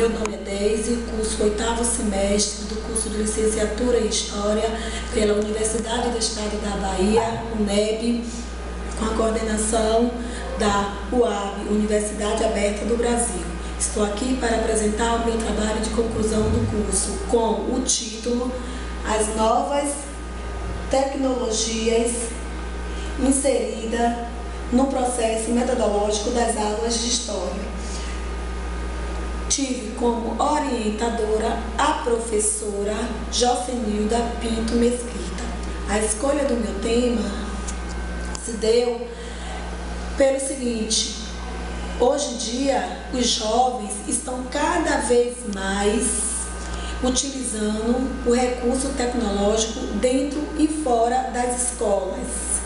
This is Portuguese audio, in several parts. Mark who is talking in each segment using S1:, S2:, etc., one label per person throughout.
S1: Meu nome é Deise, curso 8º semestre do curso de Licenciatura em História pela Universidade do Estado da Bahia, UNEB, com a coordenação da UAB, Universidade Aberta do Brasil. Estou aqui para apresentar o meu trabalho de conclusão do curso com o título As Novas Tecnologias Inseridas no Processo Metodológico das Aulas de História. Tive como orientadora a professora Jocenilda Pinto Mesquita. A escolha do meu tema se deu pelo seguinte: hoje em dia os jovens estão cada vez mais utilizando o recurso tecnológico dentro e fora das escolas.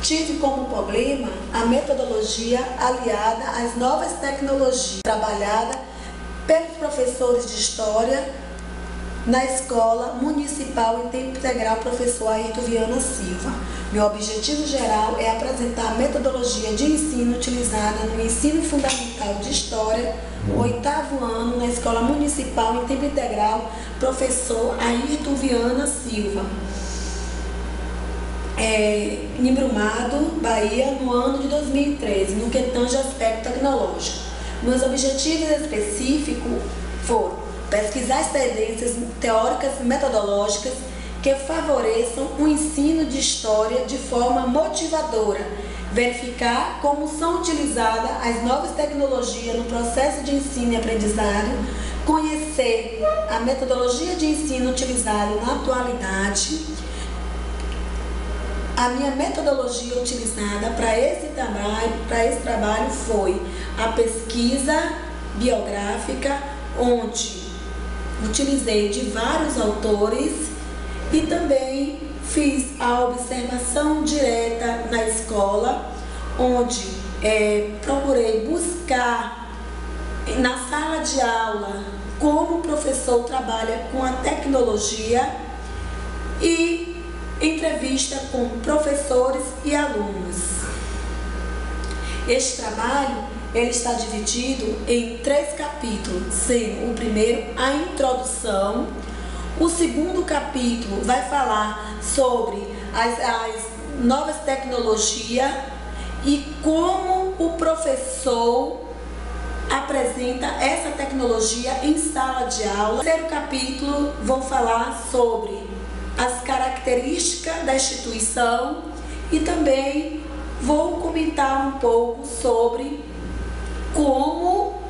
S1: Tive como problema a metodologia aliada às novas tecnologias, trabalhada pelos professores de História na Escola Municipal em Tempo Integral Professor Ayrton Viana Silva. Meu objetivo geral é apresentar a metodologia de ensino utilizada no ensino fundamental de História, 8º ano, na Escola Municipal em Tempo Integral Professor Ayrton Viana Silva, em Brumado, Bahia, no ano de 2013, no que tange aspecto tecnológico. Meus objetivos específicos foram pesquisar as tendências teóricas e metodológicas que favoreçam o ensino de história de forma motivadora, verificar como são utilizadas as novas tecnologias no processo de ensino e aprendizado, conhecer a metodologia de ensino utilizada na atualidade. A minha metodologia utilizada para esse trabalho foi a pesquisa biográfica, onde utilizei de vários autores e também fiz a observação direta na escola, onde procurei buscar na sala de aula como o professor trabalha com a tecnologia e entrevista com professores e alunos. Este trabalho ele está dividido em 3 capítulos, sendo o primeiro a introdução, o segundo capítulo vai falar sobre as novas tecnologias e como o professor apresenta essa tecnologia em sala de aula. O terceiro capítulo vão falar sobre as características da instituição e também vou comentar um pouco sobre como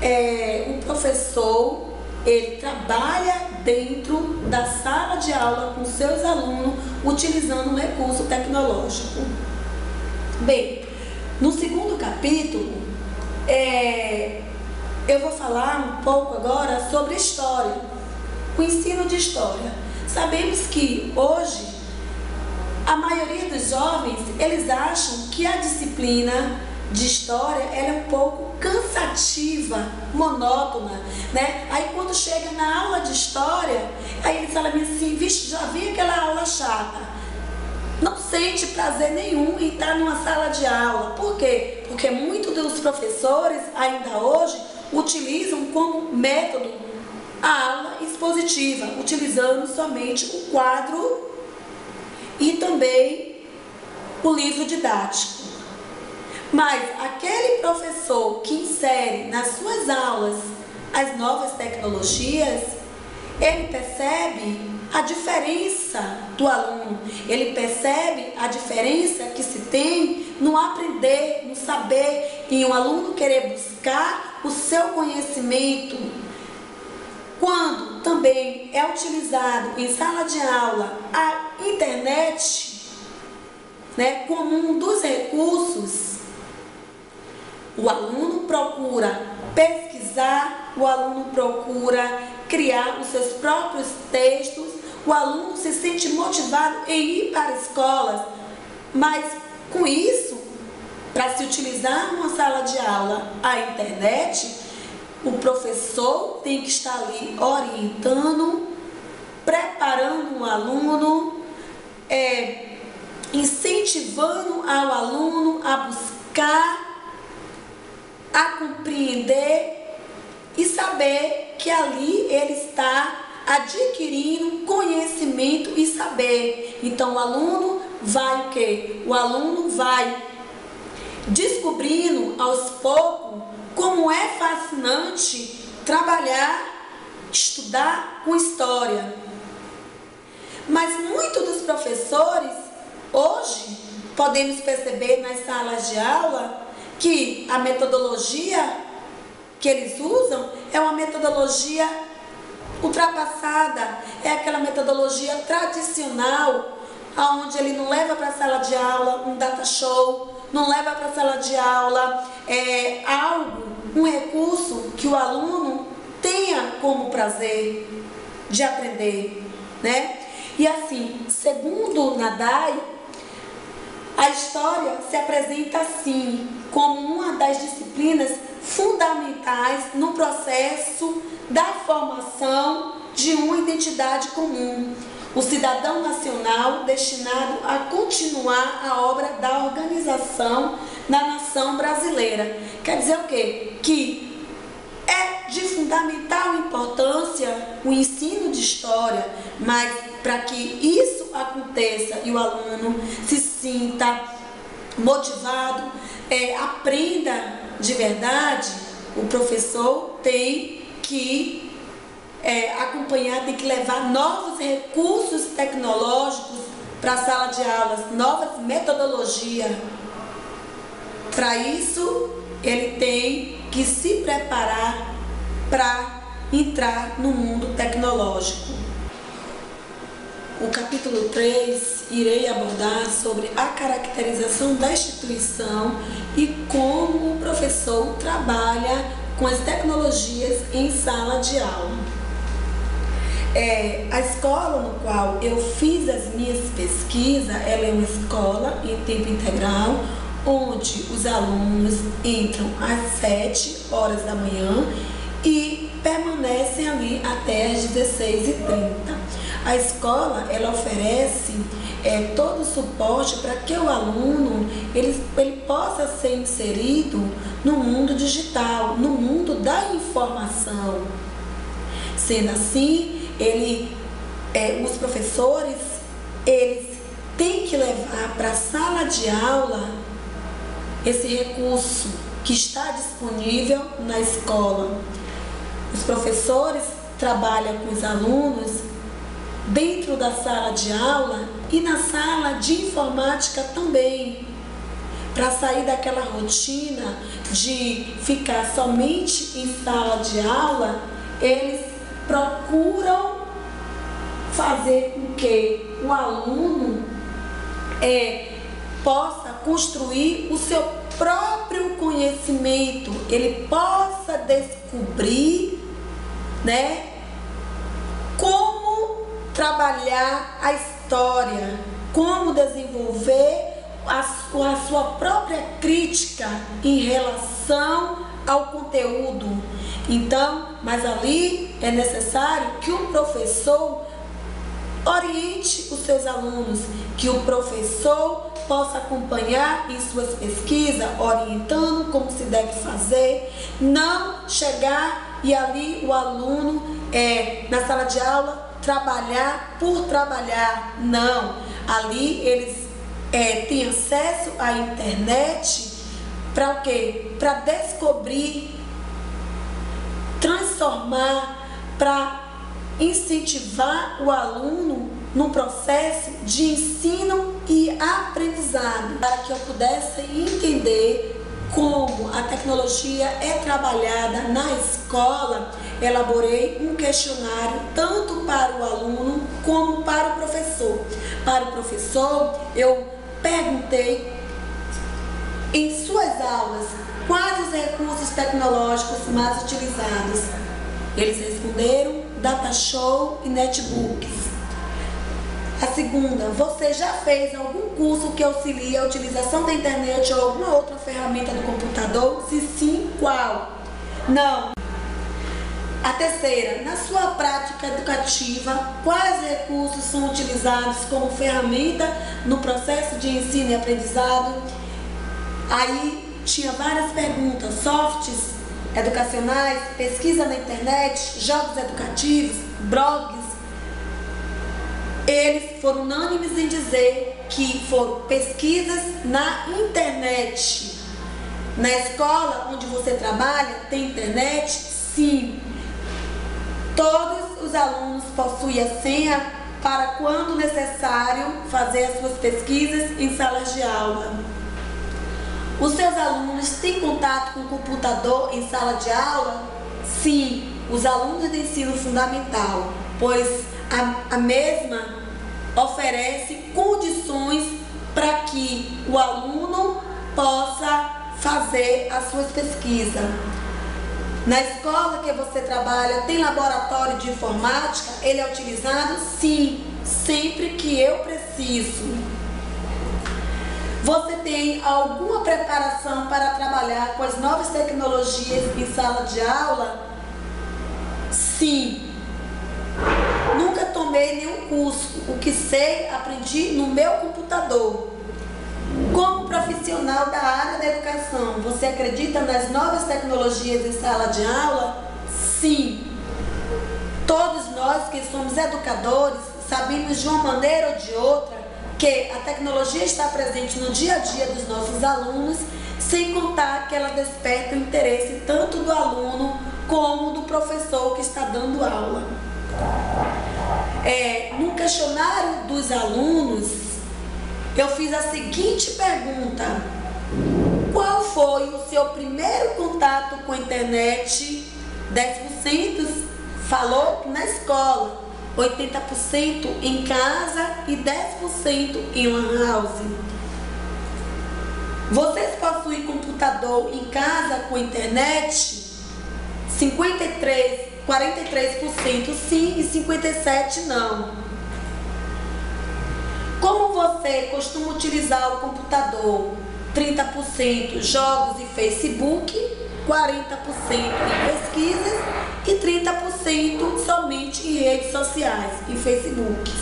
S1: o professor ele trabalha dentro da sala de aula com seus alunos utilizando um recurso tecnológico. Bem, no segundo capítulo eu vou falar um pouco agora sobre história, o ensino de história. Sabemos que hoje a maioria dos jovens eles acham que a disciplina de história ela é um pouco cansativa, monótona, né? Aí quando chega na aula de história, aí eles falam assim: vixe, já vi aquela aula chata. Não sente prazer nenhum em estar numa sala de aula. Por quê? Porque muitos dos professores ainda hoje utilizam como método a aula expositiva, utilizando somente o quadro e também o livro didático. Mas aquele professor que insere nas suas aulas as novas tecnologias, ele percebe a diferença do aluno, ele percebe a diferença que se tem no aprender, no saber, em um aluno querer buscar o seu conhecimento. Quando também é utilizado em sala de aula a internet, né, como um dos recursos, o aluno procura pesquisar, o aluno procura criar os seus próprios textos, o aluno se sente motivado em ir para escolas, mas com isso, para se utilizar numa sala de aula a internet, o professor tem que estar ali orientando, preparando o aluno, incentivando ao aluno a buscar, a compreender saber que ali ele está adquirindo conhecimento e saber. Então o aluno vai o quê? O aluno vai descobrindo aos poucos como é fascinante trabalhar, estudar com história. Mas muitos dos professores, hoje, podemos perceber nas salas de aula que a metodologia que eles usam é uma metodologia ultrapassada, é aquela metodologia tradicional, onde ele não leva para a sala de aula um data show, não leva para a sala de aula um recurso que o aluno tenha como prazer de aprender, né? E assim, segundo Nadai, a história se apresenta assim, como uma das disciplinas fundamentais no processo da formação de uma identidade comum, o cidadão nacional destinado a continuar a obra da organização da nação brasileira. Quer dizer o quê? Que é de fundamental importância o ensino de história, mas para que isso aconteça e o aluno se sinta motivado, aprenda de verdade, o professor tem que acompanhar, tem que levar novos recursos tecnológicos para a sala de aulas, novas metodologias. Para isso, ele tem que se preparar para entrar no mundo tecnológico. O capítulo 3, irei abordar sobre a caracterização da instituição e como o professor trabalha com as tecnologias em sala de aula. A escola no qual eu fiz as minhas pesquisas, ela é uma escola em tempo integral, onde os alunos entram às 7 horas da manhã e permanecem ali até às 16h30. A escola, ela oferece todo o suporte para que o aluno ele possa ser inserido no mundo digital, no mundo da informação. Sendo assim, os professores, eles têm que levar para a sala de aula esse recurso que está disponível na escola. Os professores trabalham com os alunos dentro da sala de aula e na sala de informática também, para sair daquela rotina de ficar somente em sala de aula. Eles procuram fazer com que o aluno possa construir o seu próprio conhecimento, ele possa descobrir, né, como trabalhar a história, como desenvolver a sua própria crítica em relação ao conteúdo. Então, mas ali é necessário que o professor oriente os seus alunos, que o professor possa acompanhar em suas pesquisas, orientando como se deve fazer, não chegar e ali o aluno na sala de aula trabalhar por trabalhar. Não, ali eles têm acesso à internet para o quê? Para descobrir, transformar, para incentivar o aluno no processo de ensino e aprendizado. Para que eu pudesse entender como a tecnologia é trabalhada na escola, elaborei um questionário tanto para o aluno como para o professor. Para o professor, eu perguntei em suas aulas quais os recursos tecnológicos mais utilizados. Eles responderam data show e netbooks. A segunda, você já fez algum curso que auxilia a utilização da internet ou alguma outra ferramenta do computador? Se sim, qual? Não. A terceira, na sua prática educativa, quais recursos são utilizados como ferramenta no processo de ensino e aprendizado? Aí tinha várias perguntas, softs, educacionais, pesquisa na internet, jogos educativos, blogs, eles foram unânimes em dizer que foram pesquisas na internet. Na escola onde você trabalha, tem internet? Sim. Todos os alunos possuem a senha para, quando necessário, fazer as suas pesquisas em salas de aula. Os seus alunos têm contato com o computador em sala de aula? Sim, os alunos de ensino fundamental, pois a mesma oferece condições para que o aluno possa fazer as suas pesquisas. Na escola que você trabalha, tem laboratório de informática? Ele é utilizado? Sim, sempre que eu preciso. Você tem alguma preparação para trabalhar com as novas tecnologias em sala de aula? Sim. Nunca tomei nenhum curso. O que sei, aprendi no meu computador. Como profissional da área da educação, você acredita nas novas tecnologias em sala de aula? Sim. Todos nós que somos educadores sabemos de uma maneira ou de outra que a tecnologia está presente no dia a dia dos nossos alunos, sem contar que ela desperta o interesse tanto do aluno como do professor que está dando aula. No questionário dos alunos, eu fiz a seguinte pergunta: qual foi o seu primeiro contato com a internet? 10% falou na escola, 80% em casa e 10% em lan house. Vocês possuem computador em casa com internet? 43% sim e 57% não. Como você costuma utilizar o computador? 30% jogos e Facebook, 40% em pesquisas e 30% somente em redes sociais, em Facebook.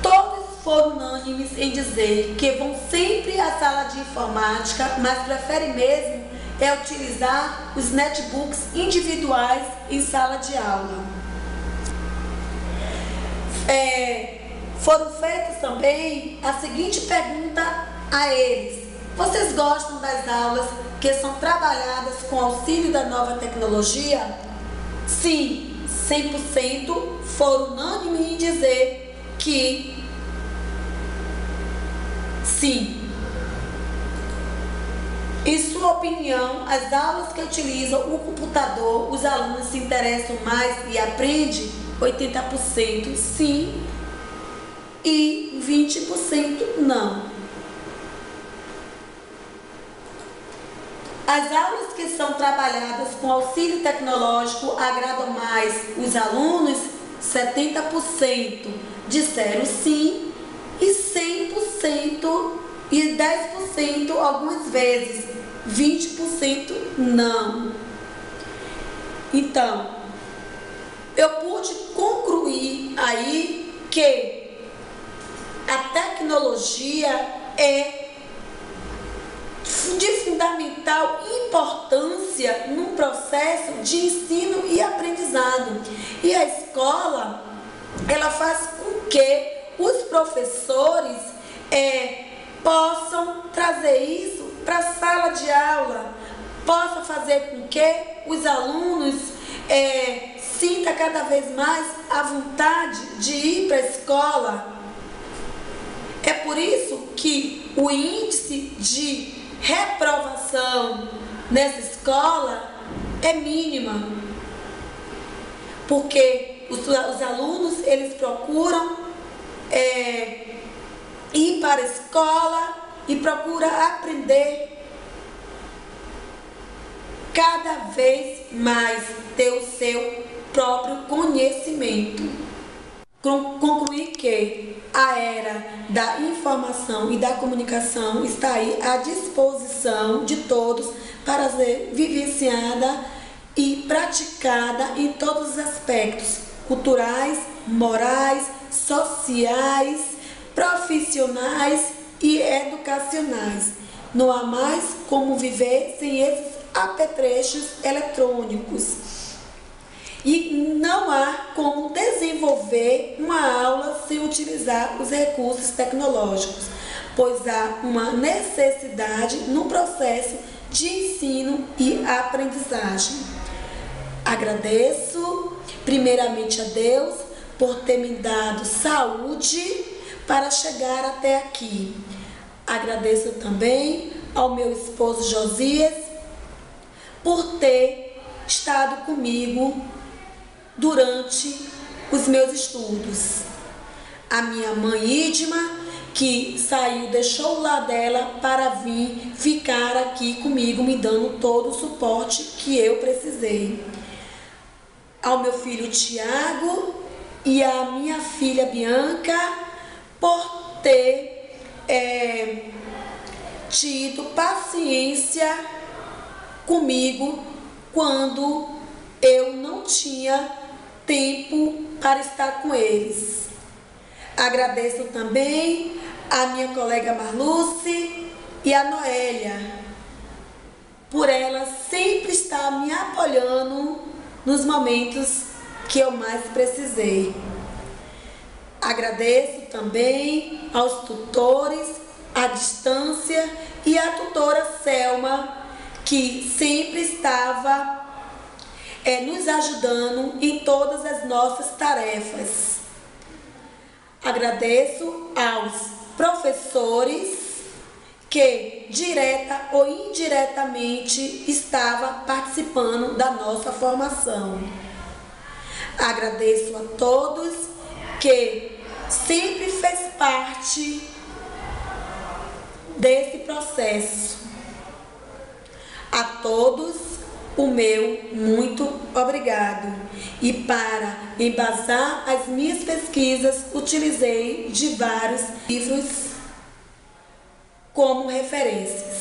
S1: Todos foram unânimes em dizer que vão sempre à sala de informática, mas preferem mesmo utilizar os netbooks individuais em sala de aula. Foram feitas também a seguinte pergunta a eles: vocês gostam das aulas que são trabalhadas com auxílio da nova tecnologia? Sim, 100% foram unânimes em dizer que sim. Em sua opinião, as aulas que utilizam o computador, os alunos se interessam mais e aprendem? 80% sim e 20% não. As aulas que são trabalhadas com auxílio tecnológico agradam mais os alunos? 70% disseram sim e 100% e 10% algumas vezes, 20% não. Então, eu pude concluir aí que a tecnologia é de fundamental importância no processo de ensino e aprendizado. E a escola, ela faz com que os professores possam trazer isso para a sala de aula, possa fazer com que os alunos sinta cada vez mais a vontade de ir para a escola. É por isso que o índice de reprovação nessa escola é mínima, porque os alunos, eles procuram ir para a escola e procuram aprender cada vez mais, ter o seu próprio conhecimento. Concluir que a era da informação e da comunicação está aí à disposição de todos para ser vivenciada e praticada em todos os aspectos culturais, morais, sociais, profissionais e educacionais. Não há mais como viver sem esses apetrechos eletrônicos. E não há como desenvolver uma aula sem utilizar os recursos tecnológicos, pois há uma necessidade no processo de ensino e aprendizagem. Agradeço primeiramente a Deus por ter me dado saúde para chegar até aqui. Agradeço também ao meu esposo Josias por ter estado comigo durante os meus estudos. A minha mãe Idma, que saiu, deixou o lar dela para vir ficar aqui comigo, me dando todo o suporte que eu precisei. Ao meu filho Tiago e à minha filha Bianca, por ter tido paciência comigo quando eu não tinha tempo para estar com eles. Agradeço também a minha colega Marluce e a Noélia, por ela sempre estar me apoiando nos momentos que eu mais precisei. Agradeço também aos tutores à distância e à tutora Selma, que sempre estava nos ajudando em todas as nossas tarefas. Agradeço aos professores que, direta ou indiretamente, estavam participando da nossa formação. Agradeço a todos que sempre fez parte desse processo. A todos, o meu muito obrigado. E para embasar as minhas pesquisas, utilizei de vários livros como referências.